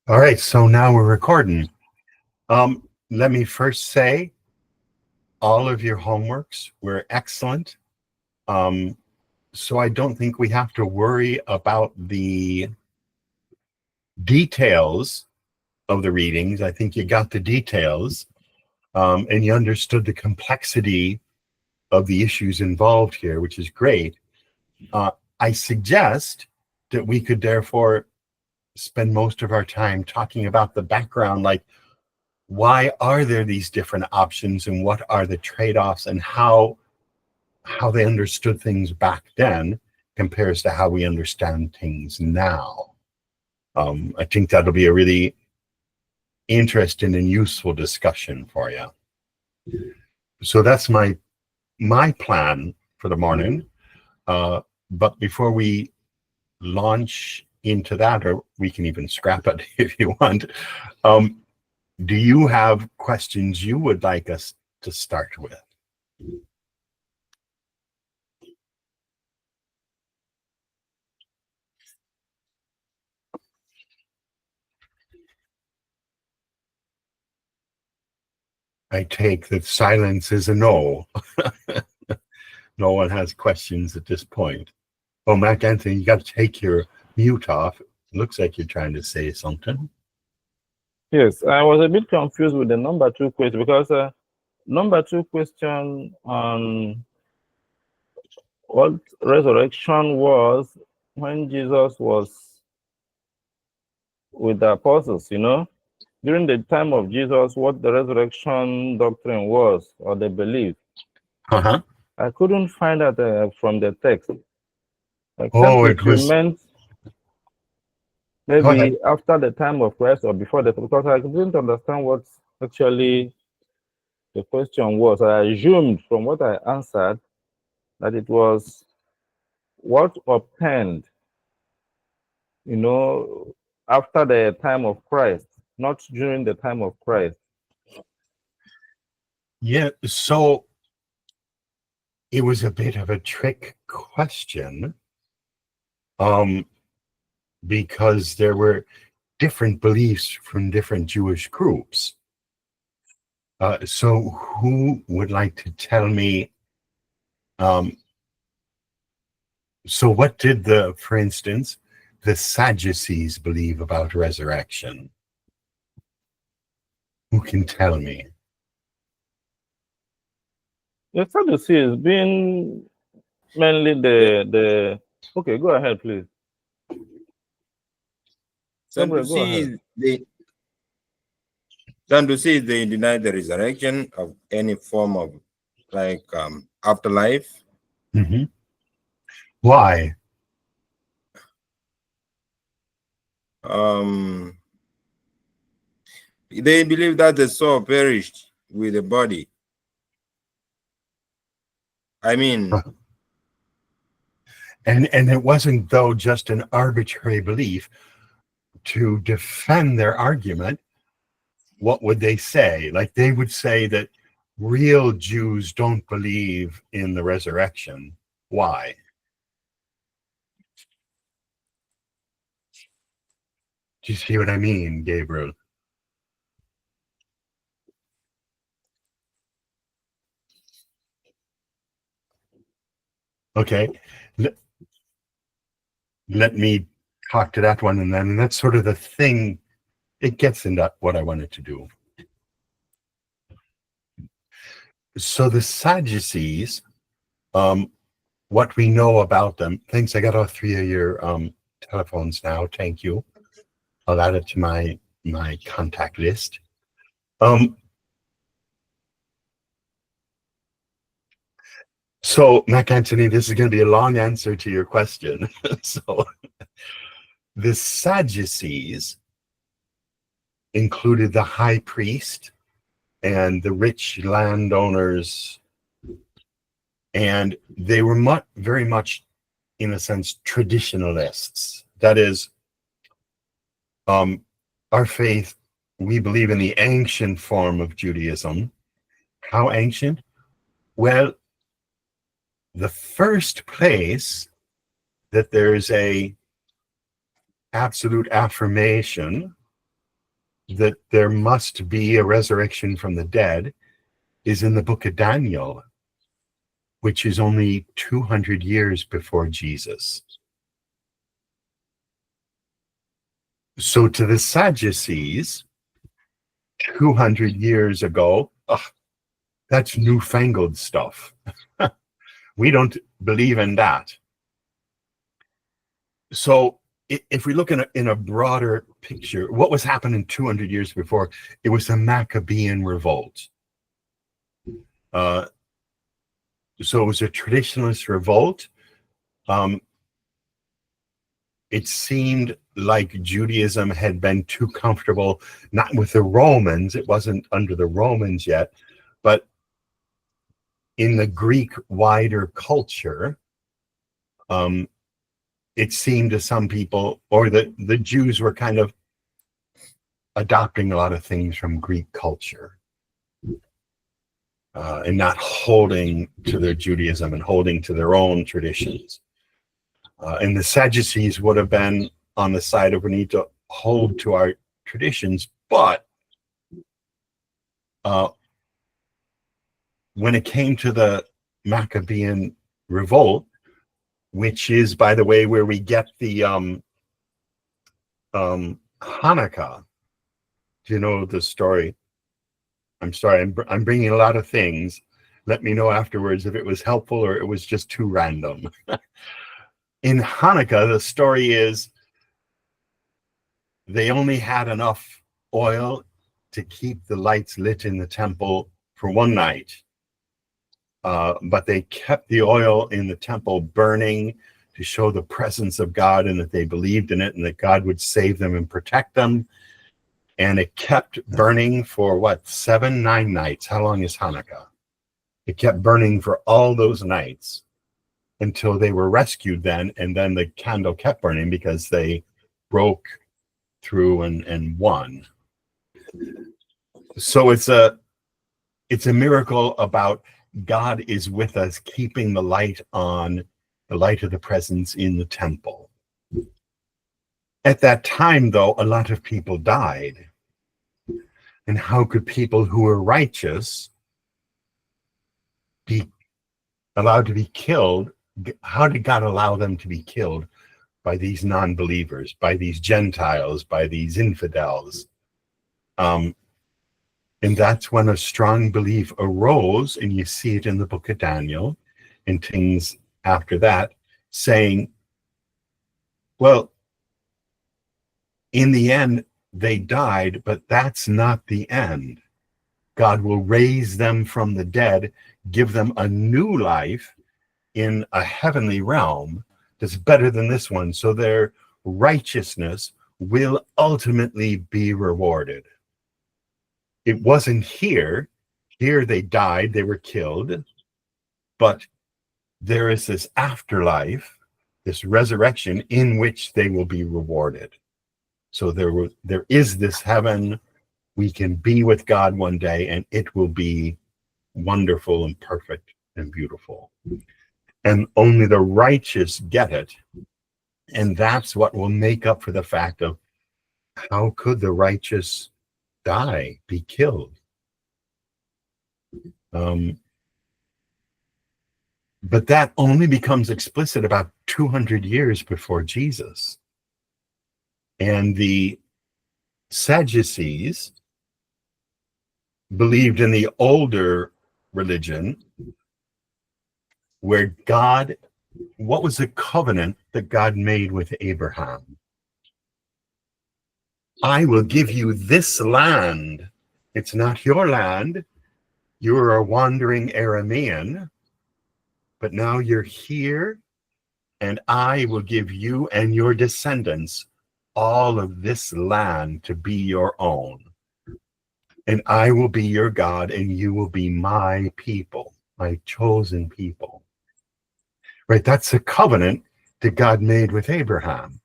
All right, so now we're recording. Let me first say all of your homeworks were excellent. Um, so I don't think we have to worry about the details of the readings. I think you got the details, and you understood the complexity of the issues involved here, which is great. I suggest that we could therefore spend most of our time talking about the background, like why are there these different options and what are the trade-offs, and how they understood things back then compares to how we understand things now. I think that'll be a really interesting and useful discussion for you. So that's my plan for the morning. But before we launch into that, or we can even scrap it if you want, do you have questions you would like us to start with? I take that silence is a no. No one has questions at this point. Oh, Mac Anthony, you got to take your mute off. Looks like you're trying to say something. Yes, I was a bit confused with the number 2 question because number 2 question on what resurrection was when Jesus was with the apostles, during the time of Jesus, what the resurrection doctrine was or they believed. Uh-huh. I couldn't find that from the text. Except Oh, if you meant maybe after the time of Christ or before that, because I didn't understand what actually the question was. I assumed from what I answered that it was what obtained, after the time of Christ, not during the time of Christ. Yeah, so it was a bit of a trick question, because there were different beliefs from different Jewish groups. So who would like to tell me, so what did for instance, the Sadducees believe about resurrection? Who can tell me? The Sadducees being mainly the okay, go ahead, please. Sadducees, they deny the resurrection of any form of afterlife. Mm-hmm. Why? They believe that the soul perished with the body. I mean, and it wasn't, though, just an arbitrary belief. To defend their argument, what would they say? Like, they would say that real Jews don't believe in the resurrection. Why? Do you see what I mean, Gabriel? Okay. Let me talk to that one, and then that's sort of the thing. It gets into what I wanted to do. So the Sadducees, what we know about them, thanks, I got all three of your telephones now. Thank you. I'll add it to my contact list. So, Mac Anthony, this is going to be a long answer to your question. So, the Sadducees included the high priest and the rich landowners, and they were very much, in a sense, traditionalists. That is, our faith, we believe in the ancient form of Judaism. How ancient? Well, the first place that there's a absolute affirmation that there must be a resurrection from the dead is in the book of Daniel, which is only 200 years before Jesus. So to the Sadducees, 200 years ago, that's newfangled stuff. We don't believe in that. So if we look in a broader picture, what was happening 200 years before? It was the Maccabean revolt. So it was a traditionalist revolt. It seemed like Judaism had been too comfortable, not with the Romans, it wasn't under the Romans yet, but in the Greek wider culture, it seemed to some people, or the Jews were kind of adopting a lot of things from Greek culture and not holding to their Judaism and holding to their own traditions. And the Sadducees would have been on the side of we need to hold to our traditions, but when it came to the Maccabean revolt, which is, by the way, where we get the Hanukkah. Do you know the story? I'm sorry, I'm bringing a lot of things. Let me know afterwards if it was helpful or it was just too random. In Hanukkah, the story is they only had enough oil to keep the lights lit in the temple for one night. But they kept the oil in the temple burning to show the presence of God and that they believed in it and that God would save them and protect them. And it kept burning for 7, 9 nights. How long is Hanukkah? It kept burning for all those nights until they were rescued then. And then the candle kept burning because they broke through and won. So it's a miracle about God is with us, keeping the light on, the light of the presence in the temple. At that time, though, a lot of people died. And how could people who were righteous be allowed to be killed? How did God allow them to be killed by these non-believers, by these Gentiles, by these infidels? And that's when a strong belief arose, and you see it in the book of Daniel and things after that, saying, well, in the end, they died, but that's not the end. God will raise them from the dead, give them a new life in a heavenly realm that's better than this one. So their righteousness will ultimately be rewarded. It wasn't here. Here they died, they were killed. But there is this afterlife, this resurrection in which they will be rewarded. So there is this heaven. We can be with God one day, and it will be wonderful and perfect and beautiful. And only the righteous get it. And that's what will make up for the fact of how could the righteous die, be killed? But that only becomes explicit about 200 years before Jesus. And the Sadducees believed in the older religion where God, what was the covenant that God made with Abraham? I will give you this land. It's not your land. You're a wandering Aramean, but now you're here, and I will give you and your descendants all of this land to be your own. And I will be your God, and you will be my people, my chosen people. Right? That's a covenant that God made with Abraham.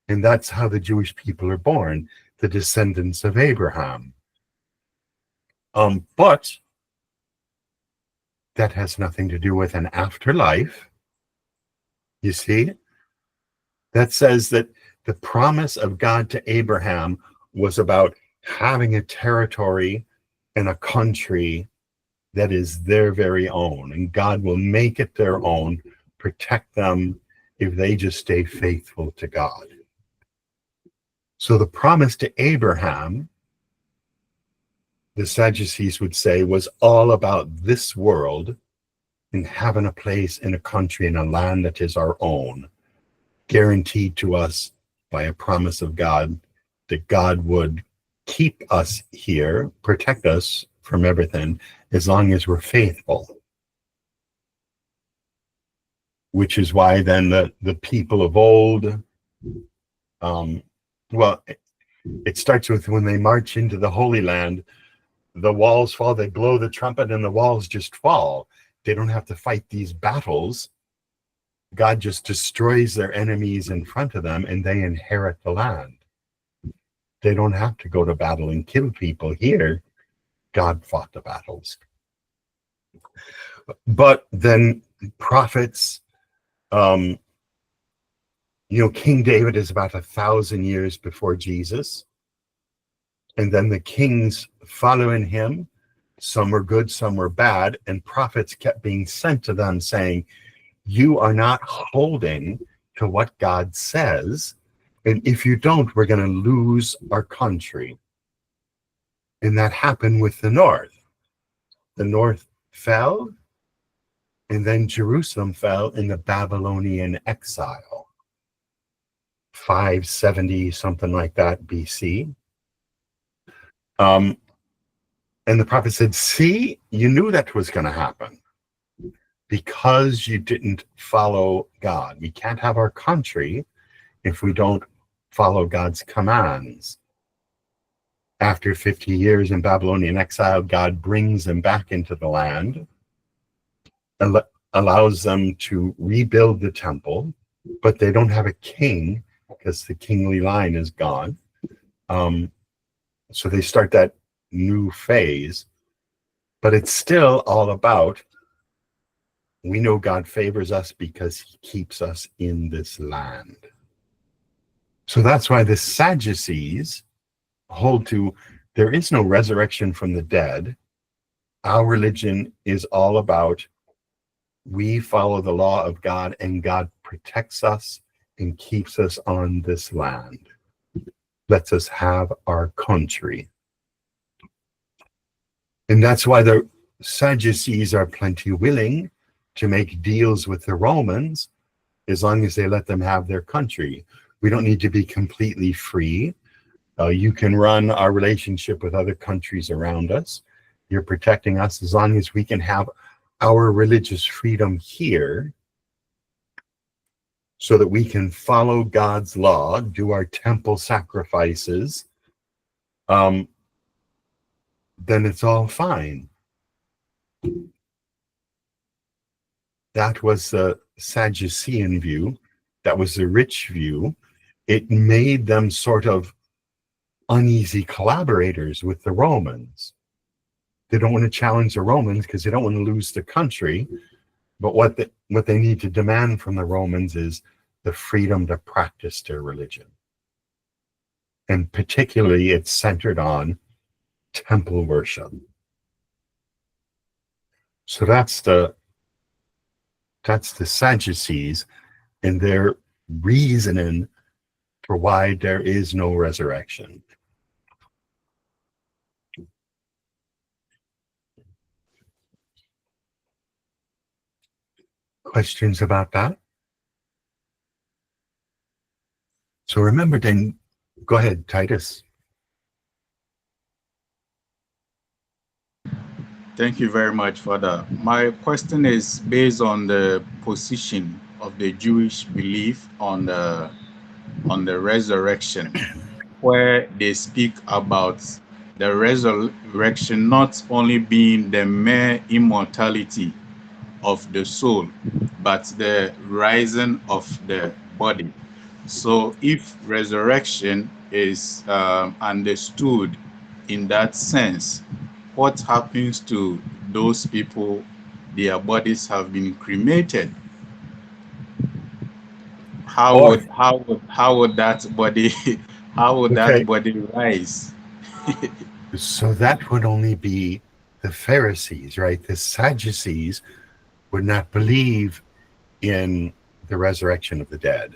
And that's how the Jewish people are born, the descendants of Abraham. But that has nothing to do with an afterlife. You see? That says that the promise of God to Abraham was about having a territory and a country that is their very own, and God will make it their own, protect them if they just stay faithful to God. So the promise to Abraham, the Sadducees would say, was all about this world and having a place in a country in a land that is our own, guaranteed to us by a promise of God that God would keep us here, protect us from everything, as long as we're faithful. Which is why then the people of old, it starts with when they march into the Holy Land, the walls fall, they blow the trumpet and the walls just fall. They don't have to fight these battles. God just destroys their enemies in front of them and they inherit the land. They don't have to go to battle and kill people. Here, God fought the battles. But then prophets, King David is about 1,000 years before Jesus. And then the kings following him, some were good, some were bad, and prophets kept being sent to them saying, you are not holding to what God says, and if you don't, we're going to lose our country. And that happened with the north. The north fell, and then Jerusalem fell in the Babylonian exile. 570, something like that, BC. And the prophet said, see, you knew that was going to happen because you didn't follow God. We can't have our country if we don't follow God's commands. After 50 years in Babylonian exile, God brings them back into the land, allows them to rebuild the temple, but they don't have a king because the kingly line is gone. So they start that new phase, but it's still all about, we know God favors us because he keeps us in this land. So that's why the Sadducees hold to, there is no resurrection from the dead. Our religion is all about, we follow the law of God and God protects us and keeps us on this land. Lets us have our country. And that's why the Sadducees are plenty willing to make deals with the Romans as long as they let them have their country. We don't need to be completely free. You can run our relationship with other countries around us. You're protecting us as long as we can have our religious freedom here so that we can follow God's law, do our temple sacrifices, then it's all fine. That was the Sadducean view. That was the rich view. It made them sort of uneasy collaborators with the Romans. They don't want to challenge the Romans because they don't want to lose the country. But what they need to demand from the Romans is the freedom to practice their religion. And particularly it's centered on temple worship. So that's the Sadducees and their reasoning for why there is no resurrection. Questions about that? So remember then, go ahead, Titus. Thank you very much for that. My question is based on the position of the Jewish belief on the resurrection, where they speak about the resurrection not only being the mere immortality of the soul, but the rising of the body. So if resurrection is understood in that sense, what happens to those people? Their bodies have been cremated. How would that body How would Okay. that body rise? So that would only be the Pharisees, right? The Sadducees would not believe in the resurrection of the dead.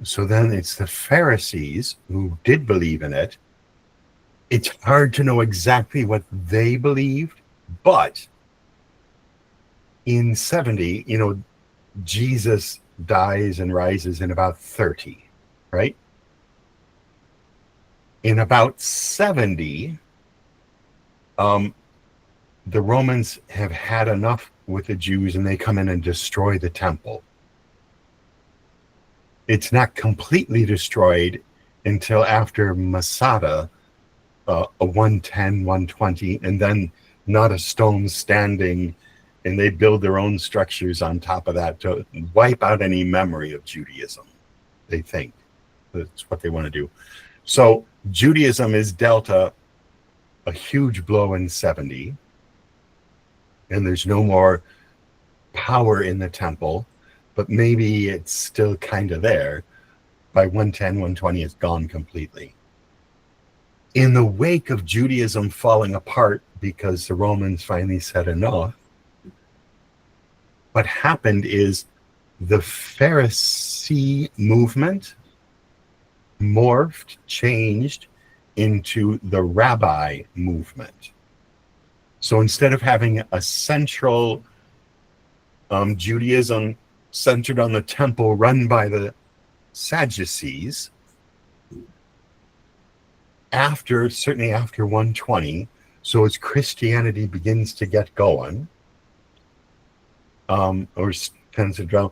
So then it's the Pharisees who did believe in it. It's hard to know exactly what they believed, but in 70, Jesus dies and rises in about 30, right? In about 70, the Romans have had enough with the Jews and they come in and destroy the temple. It's not completely destroyed until after Masada, a 110, 120, and then not a stone standing, and they build their own structures on top of that to wipe out any memory of Judaism. They think that's what they want to do. So Judaism is dealt a huge blow in 70, and there's no more power in the temple, but maybe it's still kind of there. By 110, 120, it's gone completely. In the wake of Judaism falling apart because the Romans finally said enough, what happened is the Pharisee movement morphed, changed into the rabbi movement. So instead of having a central Judaism centered on the temple run by the Sadducees, certainly after 120, so as Christianity begins to get going, or tends to drown,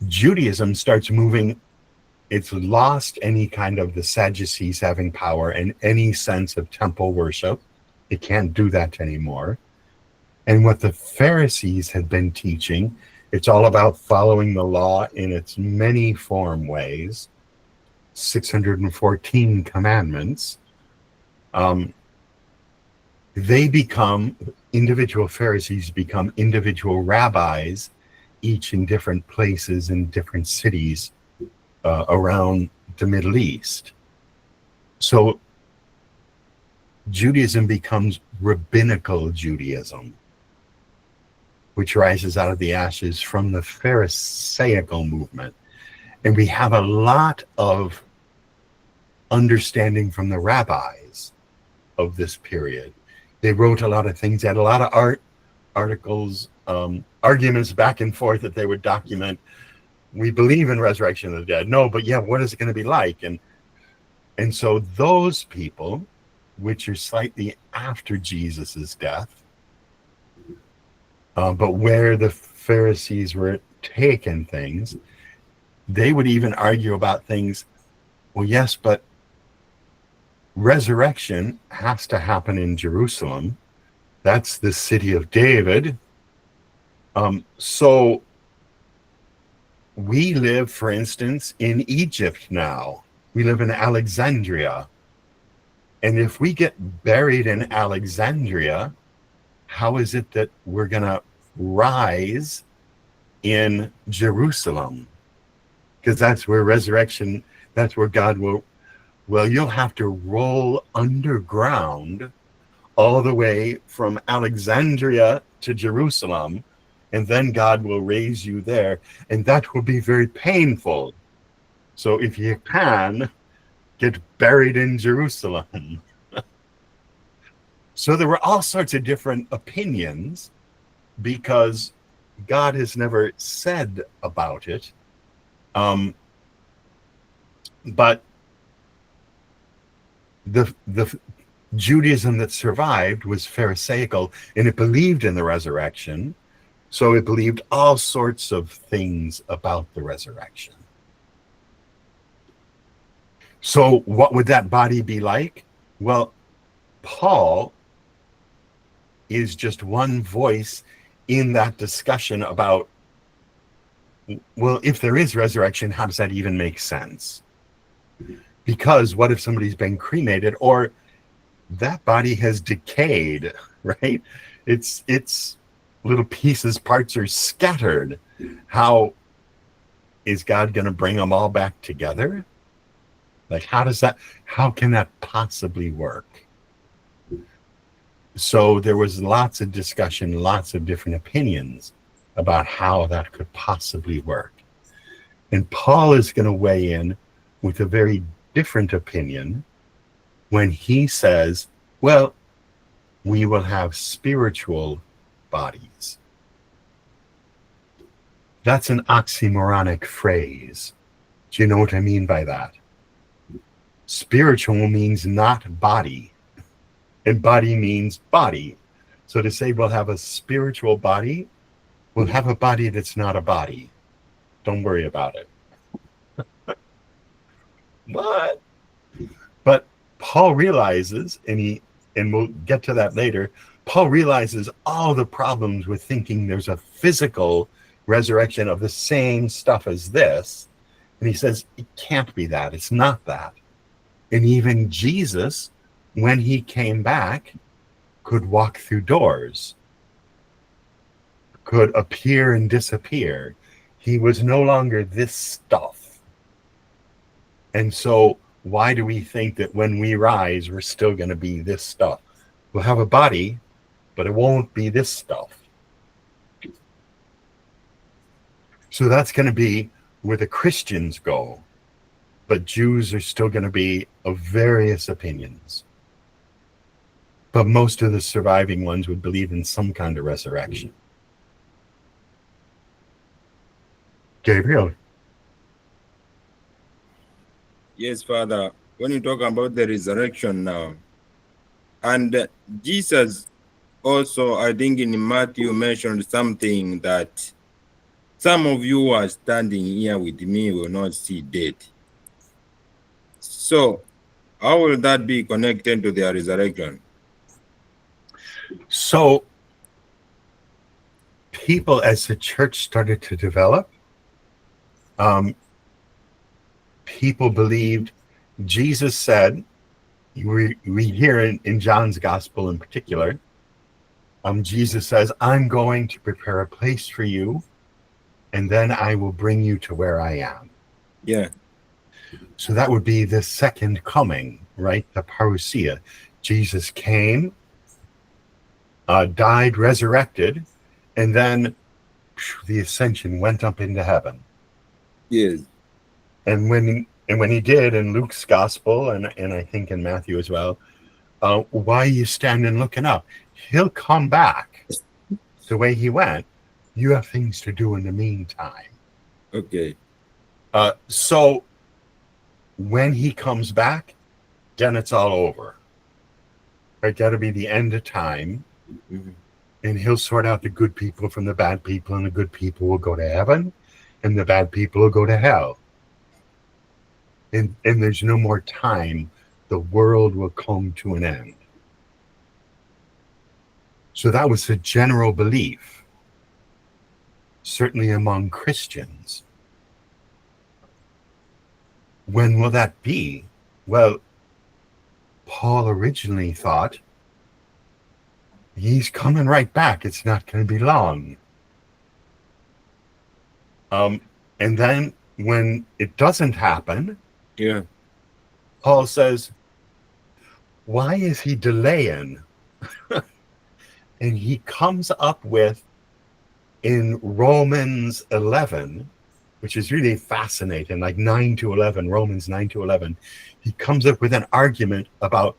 Judaism starts moving. It's lost any kind of the Sadducees having power and any sense of temple worship. It can't do that anymore. And what the Pharisees had been teaching, it's all about following the law in its many form ways, 614 commandments. Individual Pharisees become individual rabbis, each in different places in different cities around the Middle East. So Judaism becomes rabbinical Judaism, which rises out of the ashes from the Pharisaical movement. And we have a lot of understanding from the rabbis of this period. They wrote a lot of things, they had a lot of articles, arguments back and forth that they would document. We believe in resurrection of the dead. No, but yeah, what is it going to be like? And so those people, which are slightly after Jesus's death, but where the Pharisees were taking things, they would even argue about things. Well, yes, but resurrection has to happen in Jerusalem. That's the city of David. So we live, for instance, in Egypt now. We live in Alexandria. And if we get buried in Alexandria, how is it that we're going to rise in Jerusalem? Because that's where resurrection, that's where God will, you'll have to roll underground all the way from Alexandria to Jerusalem, and then God will raise you there, and that will be very painful. So if you can, get buried in Jerusalem. So there were all sorts of different opinions because God has never said about it. But the Judaism that survived was Pharisaical, and it believed in the resurrection. So it believed all sorts of things about the resurrection. So what would that body be like? Well, Paul is just one voice in that discussion about, well, if there is resurrection, how does that even make sense? Because what if somebody's been cremated or that body has decayed, right? It's little pieces, parts are scattered. How is God going to bring them all back together? Like, how can that possibly work? So there was lots of discussion, lots of different opinions about how that could possibly work. And Paul is going to weigh in with a very different opinion when he says, well, we will have spiritual bodies. That's an oxymoronic phrase. Do you know what I mean by that? Spiritual means not body, and body means body. So to say we'll have a spiritual body, we'll have a body that's not a body. Don't worry about it. What? But Paul realizes, and we'll get to that later, Paul realizes all the problems with thinking there's a physical resurrection of the same stuff as this. And he says, it can't be that. It's not that. And even Jesus, when he came back, could walk through doors, could appear and disappear. He was no longer this stuff. And so why do we think that when we rise, we're still going to be this stuff? We'll have a body, but it won't be this stuff. So that's going to be where the Christians go. But Jews are still going to be of various opinions. But most of the surviving ones would believe in some kind of resurrection. Gabriel. Yes, Father. When you talk about the resurrection now, and Jesus also, I think in Matthew mentioned something that some of you who are standing here with me will not see death. So, how will that be connected to their resurrection? So, people, as the church started to develop, people believed, Jesus said, we hear in John's gospel in particular, Jesus says, I'm going to prepare a place for you, and then I will bring you to where I am. Yeah. So that would be the second coming, right? The parousia. Jesus came, died, resurrected, and then the ascension went up into heaven. Yes. And when he did in Luke's gospel, and I think in Matthew as well, why are you standing looking up? He'll come back the way he went. You have things to do in the meantime. Okay. So when he comes back, then it's all over. Right? That'll be the end of time. Mm-hmm. And he'll sort out the good people from the bad people, and the good people will go to heaven, and the bad people will go to hell. And there's no more time. The world will come to an end. So that was the general belief, certainly among Christians. When will that be? Well, Paul originally thought he's coming right back. It's not going to be long. And then when it doesn't happen, Yeah. Paul says, why is he delaying? And he comes up with, in Romans 11, which is really fascinating, like 9 to 11, Romans 9 to 11, he comes up with an argument about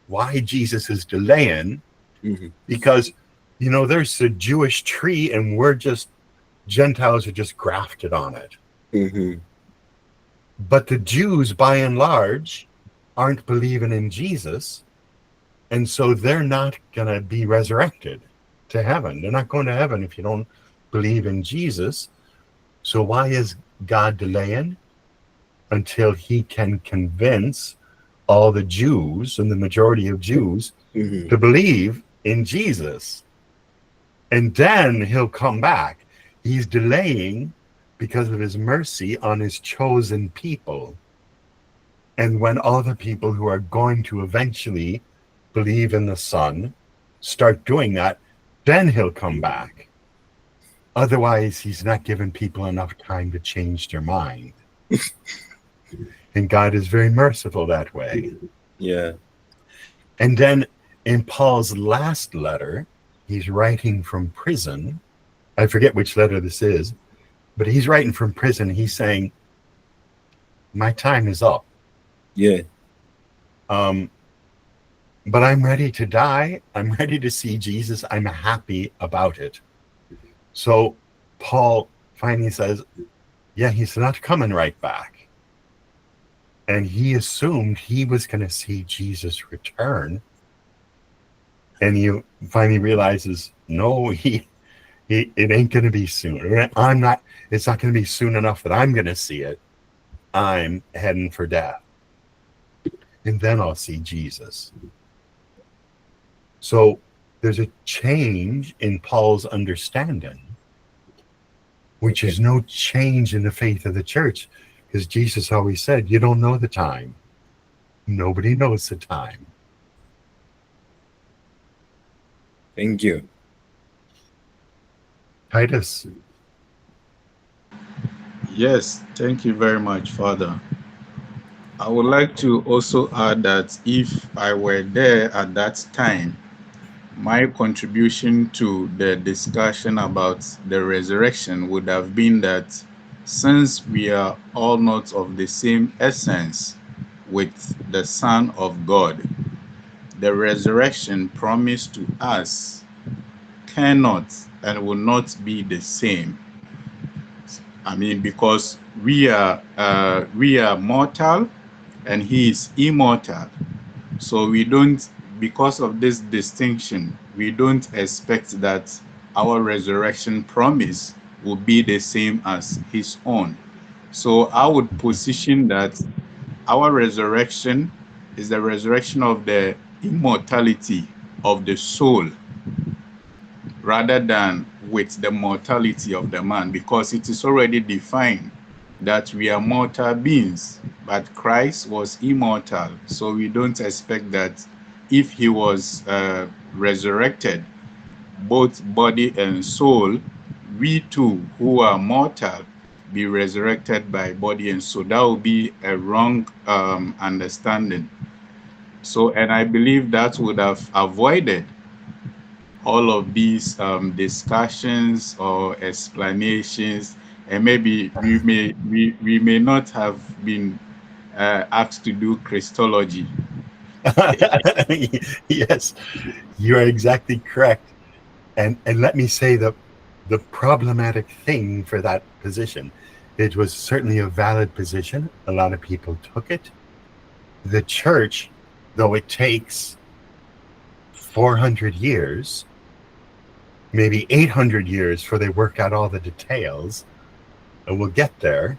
why Jesus is delaying, Mm-hmm. because, there's the Jewish tree and Gentiles are just grafted on it. Mm-hmm. But the Jews, by and large, aren't believing in Jesus, and so they're not going to be resurrected to heaven. They're not going to heaven if you don't believe in Jesus. So why is God delaying? Until he can convince all the Jews, and the majority of Jews, Mm-hmm. to believe in Jesus. And then he'll come back. He's delaying because of his mercy on his chosen people. And when all the people who are going to eventually believe in the Son start doing that, then he'll come back. Otherwise, he's not giving people enough time to change their mind. And God is very merciful that way. Yeah. And then in Paul's last letter, he's writing from prison. I forget which letter this is, but he's writing from prison. He's saying, my time is up. Yeah. But I'm ready to die. I'm ready to see Jesus. I'm happy about it. So Paul finally says, yeah, he's not coming right back. And he assumed he was going to see Jesus return. And he finally realizes, no, it ain't going to be soon. It's not going to be soon enough that I'm going to see it. I'm heading for death. And then I'll see Jesus. So there's a change in Paul's understanding, which is no change in the faith of the church, because Jesus always said, you don't know the time. Nobody knows the time. Thank you. Titus. Yes, thank you very much, Father. I would like to also add that if I were there at that time, my contribution to the discussion about the resurrection would have been that since we are all not of the same essence with the Son of God, the resurrection promised to us cannot and will not be the same. I mean, because we are mortal and he is immortal. So we don't, because of this distinction, we don't expect that our resurrection promise will be the same as his own. So I would position that our resurrection is the resurrection of the immortality of the soul rather than with the mortality of the man, because it is already defined that we are mortal beings, but Christ was immortal. So we don't expect that if he was resurrected, both body and soul, we too, who are mortal, be resurrected by body and soul. That would be a wrong understanding. So, and I believe that would have avoided all of these discussions or explanations, and maybe we may not have been asked to do Christology. Yes, you are exactly correct. And let me say that the problematic thing for that position, it was certainly a valid position. A lot of people took it. The church, though it takes 400 years, maybe 800 years before they work out all the details, and we'll get there,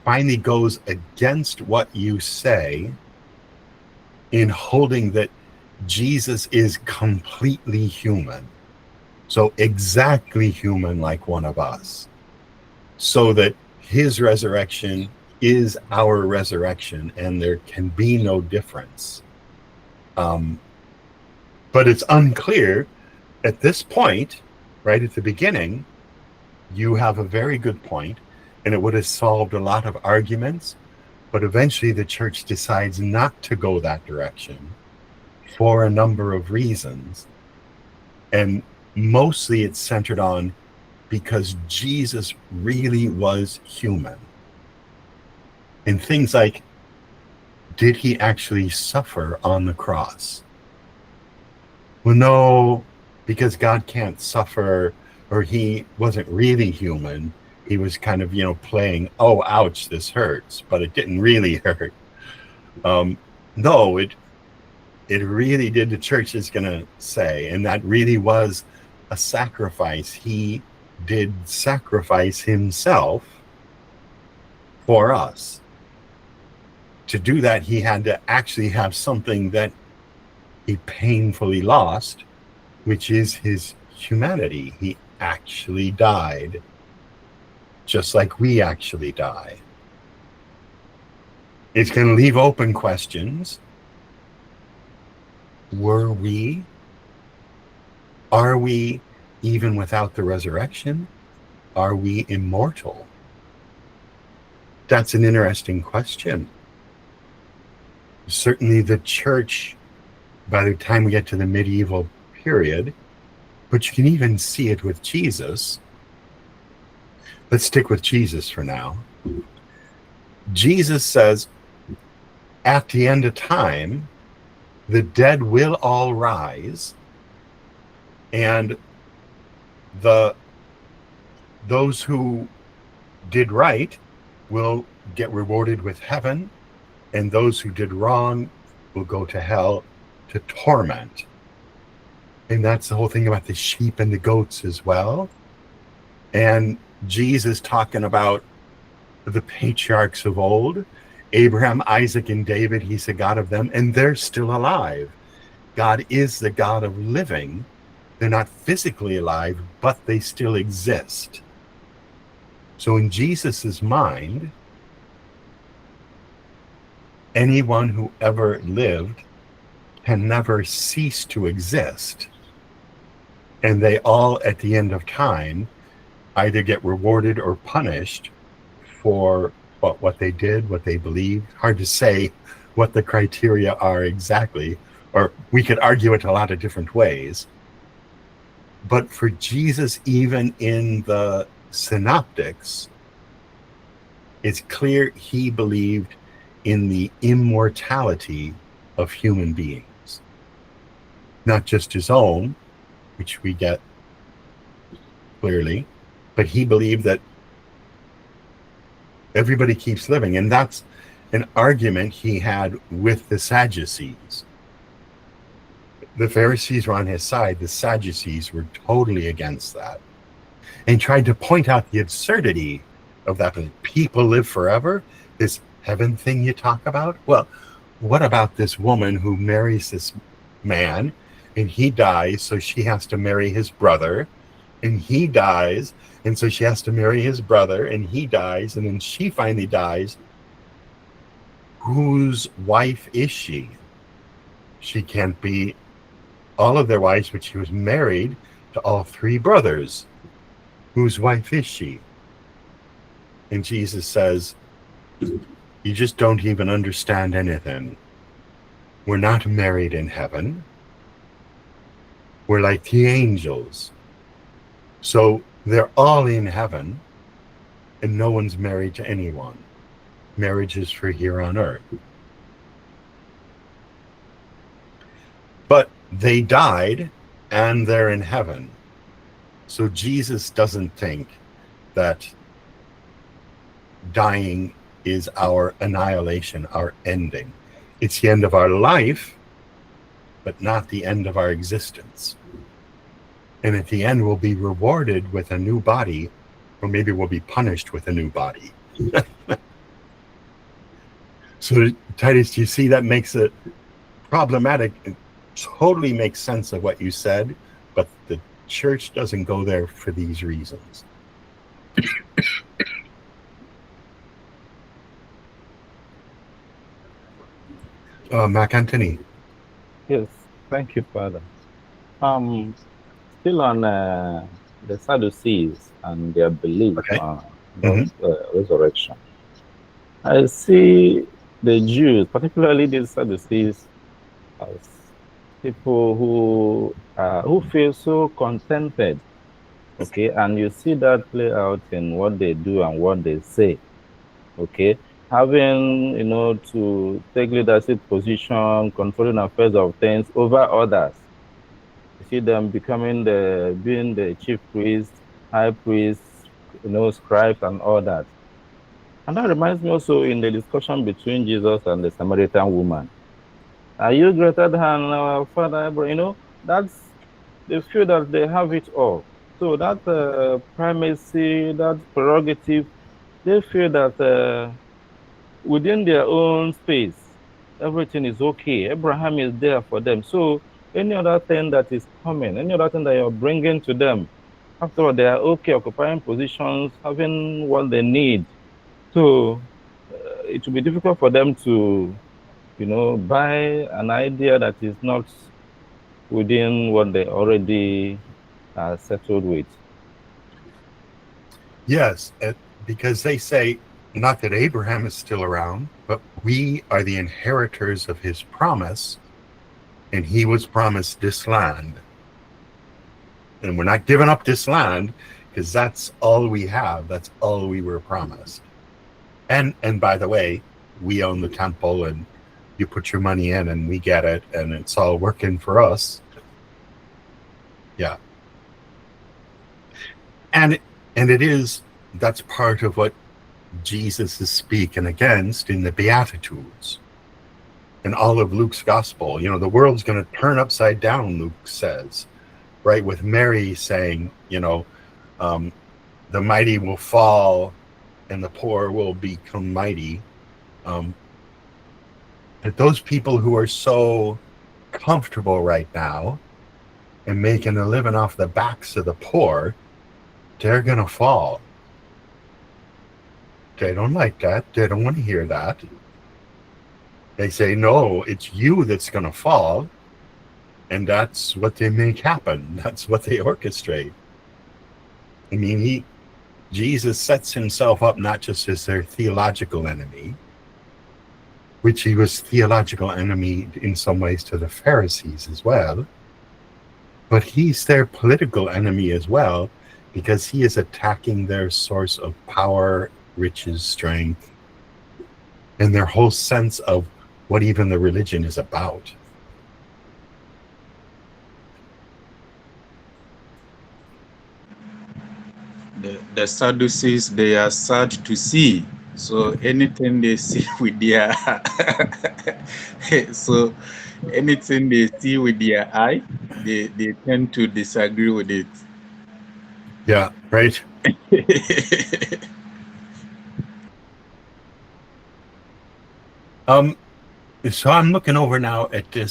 finally goes against what you say in holding that Jesus is completely human. So exactly human like one of us. So that his resurrection is our resurrection and there can be no difference. But it's unclear at this point, right at the beginning. You have a very good point, and it would have solved a lot of arguments, but eventually the church decides not to go that direction for a number of reasons. And mostly it's centered on because Jesus really was human. And things like, did he actually suffer on the cross? Well, no, because God can't suffer, or he wasn't really human. He was kind of, playing, oh, ouch, this hurts, but it didn't really hurt. No, it really did, the church is going to say, and that really was a sacrifice. He did sacrifice himself for us. To do that, he had to actually have something that he painfully lost, which is his humanity. He actually died, just like we actually die. It's going to leave open questions. Are we, even without the resurrection, are we immortal? That's an interesting question. Certainly the church, by the time we get to the medieval period, but you can even see it with Jesus. Let's stick with Jesus for now. Jesus says, at the end of time, the dead will all rise, and those who did right will get rewarded with heaven, and those who did wrong will go to hell to torment. And that's the whole thing about the sheep and the goats as well. And Jesus talking about the patriarchs of old, Abraham, Isaac, and David, he's the God of them, and they're still alive. God is the God of living. They're not physically alive, but they still exist. So in Jesus's mind, anyone who ever lived can never cease to exist. And they all, at the end of time, either get rewarded or punished for what they did, what they believed. Hard to say what the criteria are exactly, or we could argue it a lot of different ways. But for Jesus, even in the synoptics, it's clear he believed in the immortality of human beings, not just his own, which we get clearly, but he believed that everybody keeps living. And that's an argument he had with the Sadducees. The Pharisees were on his side. The Sadducees were totally against that and tried to point out the absurdity of that. People live forever, this heaven thing you talk about. Well, what about this woman who marries this man and he dies, so she has to marry his brother, and he dies, and so she has to marry his brother, and he dies, and then she finally dies. Whose wife is she? She can't be all of their wives, but she was married to all three brothers. Whose wife is she? And Jesus says, you just don't even understand anything. We're not married in heaven. We're like the angels. So they're all in heaven, and no one's married to anyone. Marriage is for here on earth. But they died, and they're in heaven. So Jesus doesn't think that dying is our annihilation, our ending. It's the end of our life, but not the end of our existence. And at the end, we'll be rewarded with a new body, or maybe we'll be punished with a new body. So, Titus, do you see that makes it problematic? It totally makes sense of what you said, but the church doesn't go there for these reasons. Mark Anthony. Yes, thank you, Father. Still on the Sadducees and their belief about resurrection. I see the Jews, particularly the Sadducees, as people who feel so contented. Okay, and you see that play out in what they do and what they say. Okay, having to take leadership position, controlling affairs of things over others. You see them being the chief priest, high priest, scribes and all that. And that reminds me also in the discussion between Jesus and the Samaritan woman. Are you greater than our father Abraham? That's they feel that they have it all. So that primacy, that prerogative, they feel that within their own space, everything is okay. Abraham is there for them. So any other thing that is coming, any other thing that you're bringing to them, after all, they are okay, occupying positions, having what they need. So it will be difficult for them to, buy an idea that is not within what they already settled with. Yes, because they say not that Abraham is still around, but we are the inheritors of his promise, and he was promised this land. And we're not giving up this land because that's all we have. That's all we were promised. And by the way, we own the temple, and you put your money in and we get it, and it's all working for us. Yeah. And it is, that's part of what Jesus is speaking against in the Beatitudes. In all of Luke's gospel, the world's going to turn upside down, Luke says, right? With Mary saying, the mighty will fall and the poor will become mighty. That those people who are so comfortable right now and making a living off the backs of the poor, they're going to fall. They don't like that. They don't want to hear that. They say, no, it's you that's going to fall. And that's what they make happen. That's what they orchestrate. I mean, Jesus sets himself up not just as their theological enemy, which he was theological enemy in some ways to the Pharisees as well, but he's their political enemy as well, because he is attacking their source of power, riches, strength, and their whole sense of what even the religion is about. The Sadducees, they are sad to see. So anything they see with their so anything they see with their eye, they tend to disagree with it. Yeah, right. So I'm looking over now at the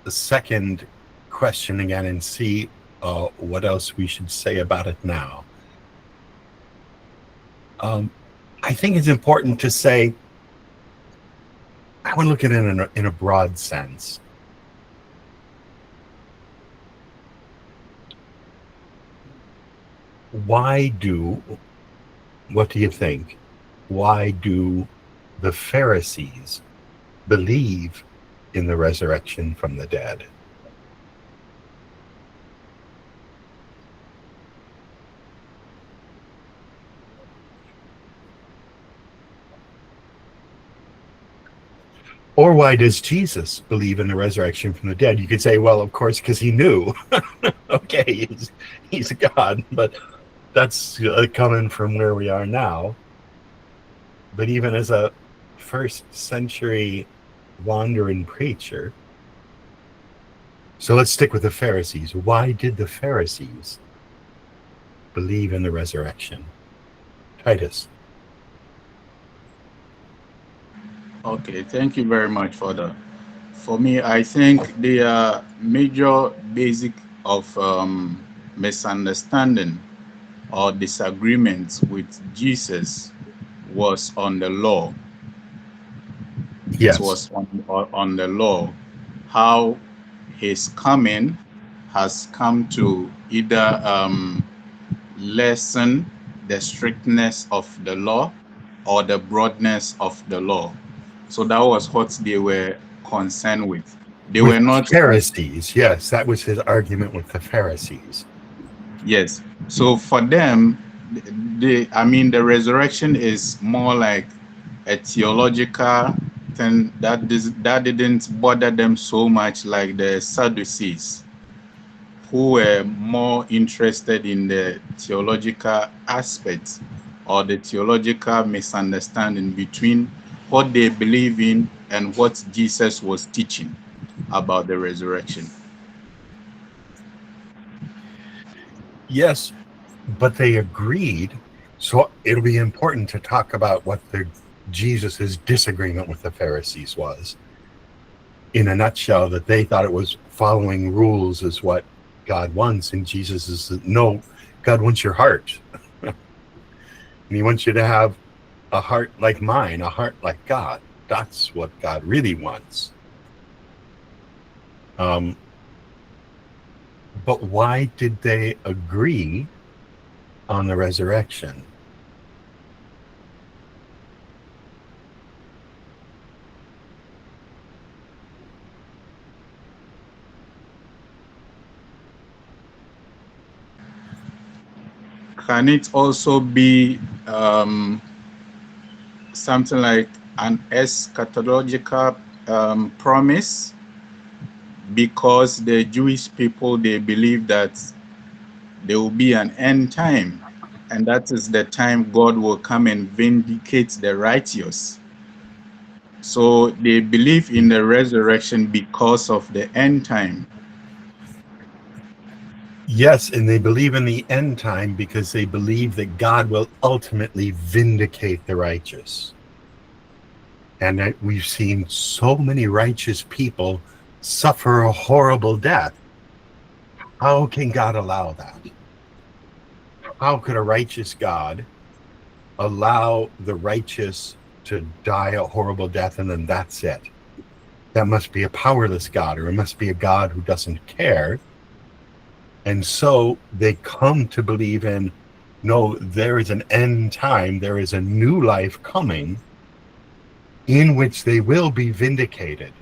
second question again and see what else we should say about it now. I think it's important to say, I want to look at it in a broad sense. What do you think? Why do the Pharisees believe in the resurrection from the dead? Or why does Jesus believe in the resurrection from the dead? You could say, well, of course, because he knew. Okay, he's a God, but that's coming from where we are now. But even as a first century wandering preacher, so let's stick with the Pharisees. Why did the Pharisees believe in the resurrection? Titus. Okay, thank you very much for that. For me, I think the major basic of misunderstanding or disagreement with Jesus was on the law. Yes. It was on the law, how his coming has come to either lessen the strictness of the law or the broadness of the law. So that was what they were concerned with. They were not Pharisees. Yes, that was his argument with the Pharisees. Yes. So for them, the resurrection is more like a theological thing that didn't bother them so much like the Sadducees, who were more interested in the theological aspects or the theological misunderstanding between what they believe in and what Jesus was teaching about the resurrection. Yes, but they agreed. So it'll be important to talk about what Jesus's disagreement with the Pharisees was. In a nutshell, that they thought it was following rules is what God wants, and Jesus is, no, God wants your heart. And he wants you to have a heart like mine, a heart like God. That's what God really wants. But why did they agree on the resurrection? can it also be something like an eschatological promise? Because the Jewish people, they believe that there will be an end time, and that is the time God will come and vindicate the righteous. So they believe in the resurrection because of the end time. Yes, and they believe in the end time because they believe that God will ultimately vindicate the righteous. And that we've seen so many righteous people suffer a horrible death. How can God allow that? How could a righteous God allow the righteous to die a horrible death and then that's it? That must be a powerless God, or it must be a God who doesn't care. And so they come to believe in, no, there is an end time, there is a new life coming in which they will be vindicated.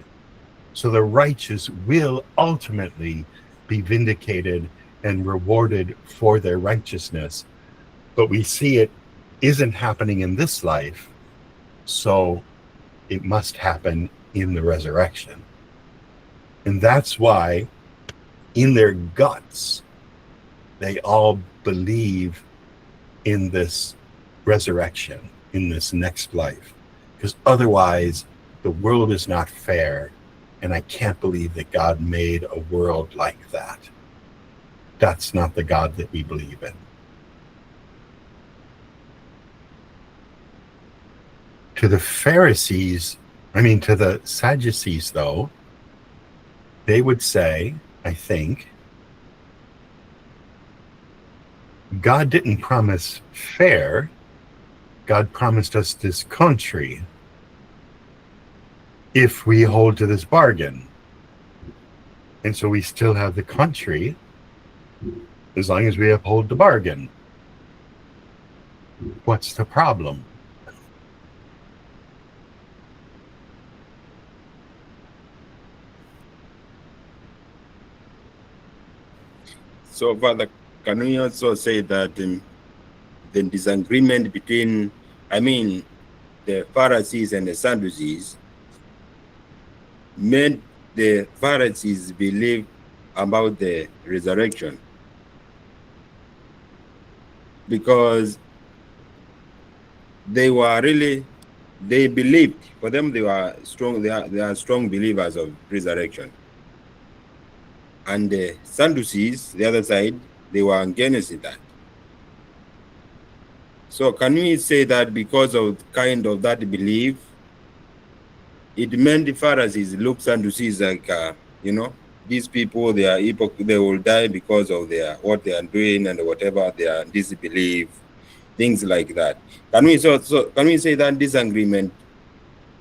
So the righteous will ultimately be vindicated and rewarded for their righteousness. But we see it isn't happening in this life, so it must happen in the resurrection. And that's why in their guts, they all believe in this resurrection, in this next life. Because otherwise, the world is not fair. And I can't believe that God made a world like that. That's not the God that we believe in. To the Pharisees, to the Sadducees, though, they would say, I think, God didn't promise fair. God promised us this country if we hold to this bargain. And so we still have the country as long as we uphold the bargain. What's the problem? So, Father, can we also say that the disagreement between, the Pharisees and the Sadducees made the Pharisees believe about the resurrection? Because they believed, for them they were strong, they are strong believers of resurrection. And the Sadducees, the other side, they were against that. So can we say that because of kind of that belief, it meant the Pharisees look Sadducees like, these people, they will die because of what they are doing and whatever their disbelief, things like that. Can we say that disagreement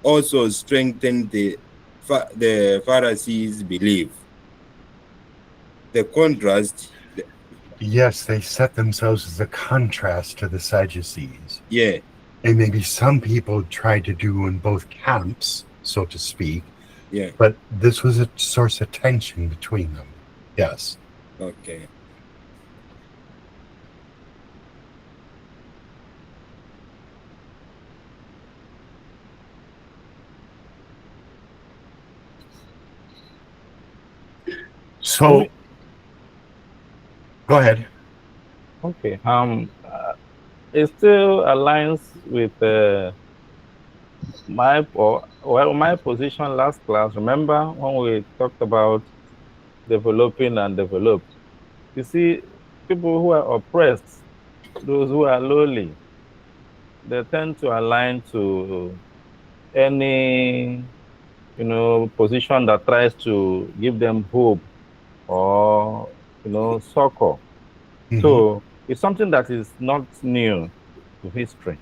also strengthened the Pharisees' belief? The contrast. Yes, they set themselves as a contrast to the Sadducees. Yeah. And maybe some people tried to do in both camps, so to speak. Yeah. But this was a source of tension between them. Yes. Okay. So, go ahead. Okay. It still aligns with my position last class. Remember when we talked about developing and developed? You see, people who are oppressed, those who are lowly, they tend to align to any position that tries to give them hope or succor. Mhm. So it's something that is not new to history.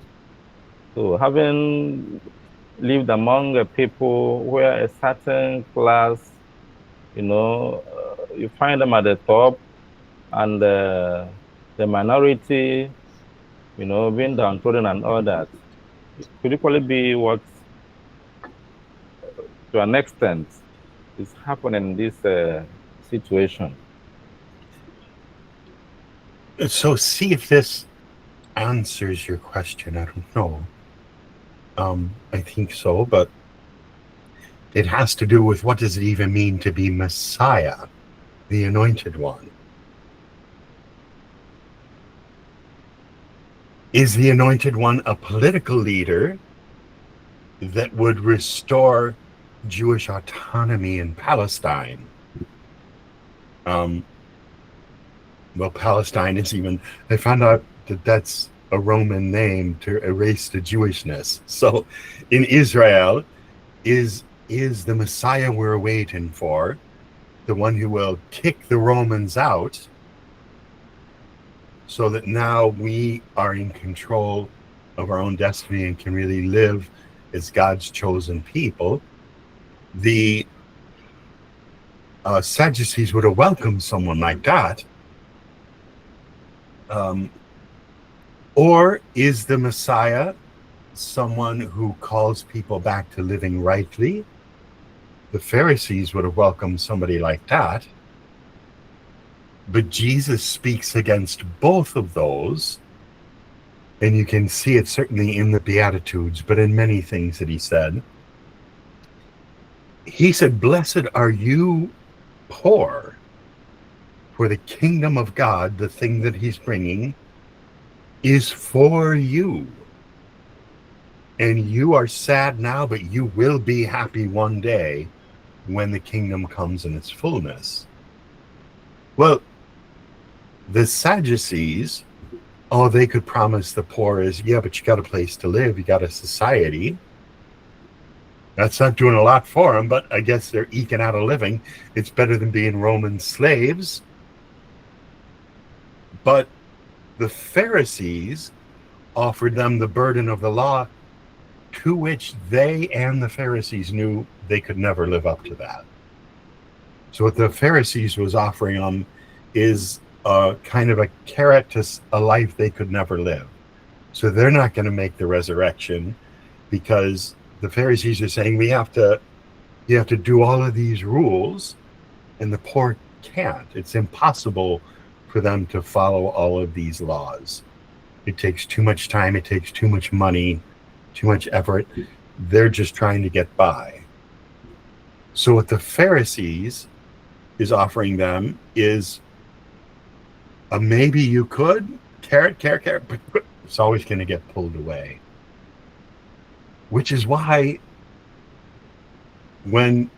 So having lived among a people where a certain class, you find them at the top, and the minority, being downtrodden and all that, it could equally be what, to an extent, is happening in this situation. So see if this answers your question. I don't know. I think so, but it has to do with what does it even mean to be Messiah, the Anointed One? Is the Anointed One a political leader that would restore Jewish autonomy in Palestine? Well, Palestine is even, I found out that that's a Roman name to erase the Jewishness. So in Israel, is the Messiah we're waiting for, the one who will kick the Romans out so that now we are in control of our own destiny and can really live as God's chosen people. The Sadducees would have welcomed someone like that. Or is the Messiah someone who calls people back to living rightly? The Pharisees would have welcomed somebody like that. But Jesus speaks against both of those. And you can see it certainly in the Beatitudes, but in many things that he said. He said, "Blessed are you poor, for the kingdom of God," the thing that he's bringing, "is for you. And you are sad now, but you will be happy one day when the kingdom comes in its fullness." Well, the Sadducees, all they could promise the poor is, yeah, but you got a place to live, you got a society. That's not doing a lot for them, but I guess they're eking out a living. It's better than being Roman slaves. But the Pharisees offered them the burden of the law, to which they and the Pharisees knew they could never live up to that. So what the Pharisees was offering them is kind of a carrot to a life they could never live. So they're not going to make the resurrection, because the Pharisees are saying you have to do all of these rules, and the poor can't. It's impossible for them to follow all of these laws. It takes too much time, it takes too much money, too much effort. They're just trying to get by. So what the Pharisees is offering them is maybe you could, carrot, but it's always going to get pulled away. Which is why when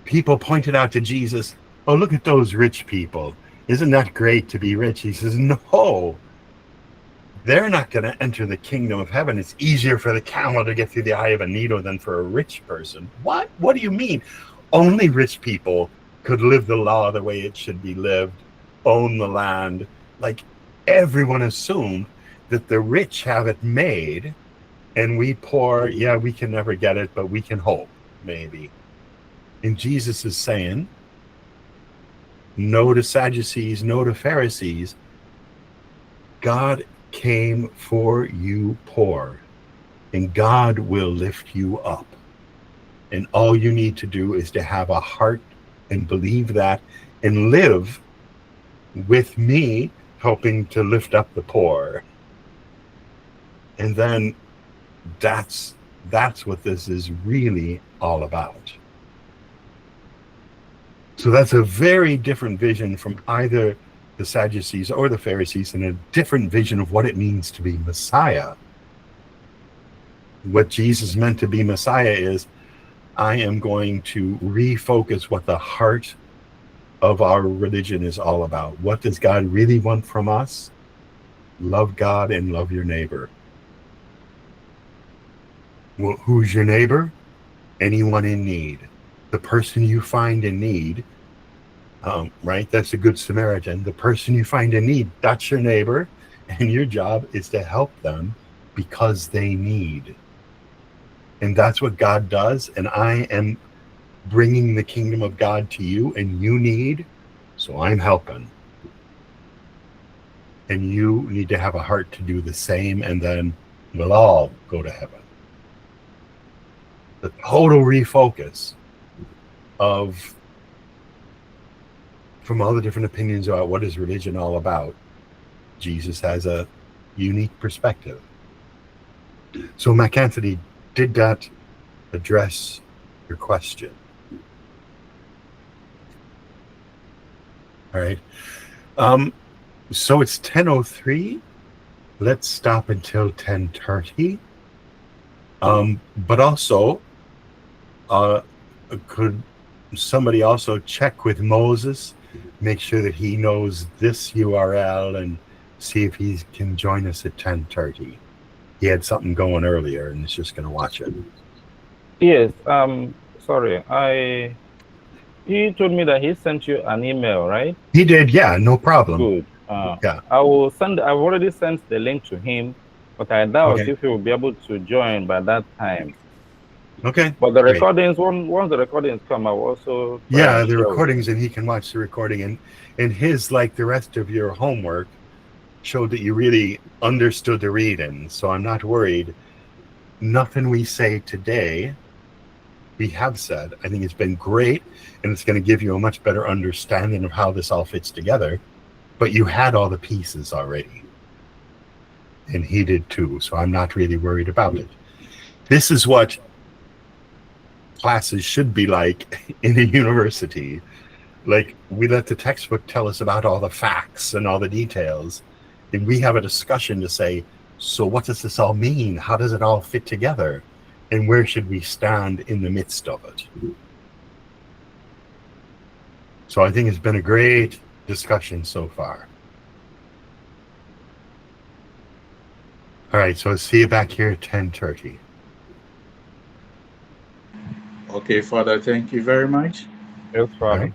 people pointed out to Jesus, "Oh, look at those rich people. Isn't that great to be rich?" He says, "No, they're not going to enter the kingdom of heaven. It's easier for the camel to get through the eye of a needle than for a rich person." What? What do you mean? Only rich people could live the law the way it should be lived, own the land. Like, everyone assumed that the rich have it made, and we poor, yeah, we can never get it, but we can hope, maybe. And Jesus is saying, no to Sadducees, no to Pharisees. God came for you poor, and God will lift you up. And all you need to do is to have a heart and believe that, and live with me helping to lift up the poor. And then that's what this is really all about. So that's a very different vision from either the Sadducees or the Pharisees, and a different vision of what it means to be Messiah. What Jesus meant to be Messiah is, I am going to refocus what the heart of our religion is all about. What does God really want from us? Love God and love your neighbor. Well, who's your neighbor? Anyone in need. The person you find in need, right? That's a good Samaritan. The person you find in need, that's your neighbor, and your job is to help them because they need. And that's what God does. And I am bringing the kingdom of God to you, and you need, so I'm helping. And you need to have a heart to do the same, and then we'll all go to heaven. The total refocus of, from all the different opinions about what is religion all about, Jesus has a unique perspective. So, MacAnthony, did that address your question? All right. So it's 10:03. Let's stop until 10:30. But also, could somebody also check with Moses, make sure that he knows this URL, and see if he can join us at 10:30? He had something going earlier and is just going to watch it. Yes. Sorry. He told me that he sent you an email, right? He did, yeah, no problem. Good. Yeah. I will send. I've already sent the link to him, but I doubt Okay. if he will be able to join by that time. Okay. But the Great. recordings, once the recordings come, I will also try Yeah, and the share with recordings, and he can watch the recording, and his, like the rest of your homework, showed that you really understood the reading. So I'm not worried. Nothing we say today, we have said. I think it's been great, and it's going to give you a much better understanding of how this all fits together. But you had all the pieces already, and he did too. So I'm not really worried about it. This is what classes should be like in a university. Like, we let the textbook tell us about all the facts and all the details, and we have a discussion to say, so what does this all mean? How does it all fit together? And where should we stand in the midst of it? So I think it's been a great discussion so far. All right, so see you back here at 10:30. Okay, Father, thank you very much. Yes, All Father. right.